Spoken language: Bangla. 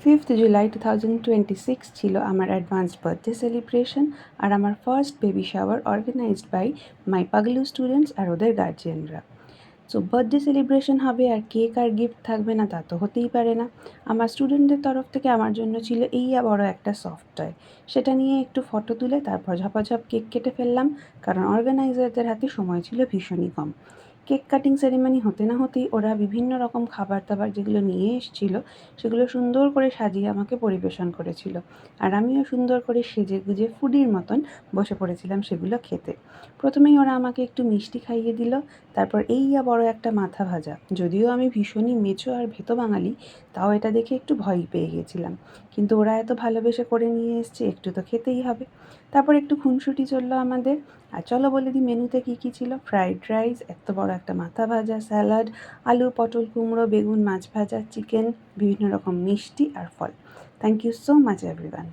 5th July 2026 ছিল আমার অ্যাডভান্সড বার্থডে সেলিব্রেশন আর আমার first baby shower organized by my পাগলু স্টুডেন্টস আর ওদের গার্জিয়ানরা। সো বার্থডে সেলিব্রেশন হবে আর কেক আর গিফট থাকবে না, তা তো হতেই পারে না। আমার স্টুডেন্টদের তরফ থেকে আমার জন্য ছিল এই বড় একটা সফট টয়। সেটা নিয়ে একটু ফটো তুলে তারপর ঝপাঝপ কেক কেটে ফেললাম, কারণ অর্গানাইজারদের হাতে সময় ছিল ভীষণই কম। কেক কাটিং সেরিমনি হতে না হতেই ওরা বিভিন্ন রকম খাবার দাবার যেগুলো নিয়ে এসেছিল সেগুলো সুন্দর করে সাজিয়ে আমাকে পরিবেশন করেছিল, আর আমিও সুন্দর করে সেজে গুজে ফুডির মতন বসে পড়েছিলাম সেগুলো খেতে। প্রথমেই ওরা আমাকে একটু মিষ্টি খাইয়ে দিল, তারপর বড় একটা মাথা ভাজা। যদিও আমি ভীষণই মেছো আর ভেতো বাঙালি, তাও এটা দেখে একটু ভয়ই পেয়ে গেছিলাম, কিন্তু ওরা এত ভালোবেসে করে নিয়ে এসছে, একটু তো খেতেই হবে। তারপর একটু খুনসুটি চললো আমাদের। আর চলো বলে দিই মেনুতে কী কী ছিল। ফ্রাইড রাইস, এত বড় একটা মাথা ভাজা, স্যালাড, আলু পটল কুমড়ো বেগুন মাছ ভাজা, চিকেন, বিভিন্ন রকম মিষ্টি আর ফল। Thank you so much everyone.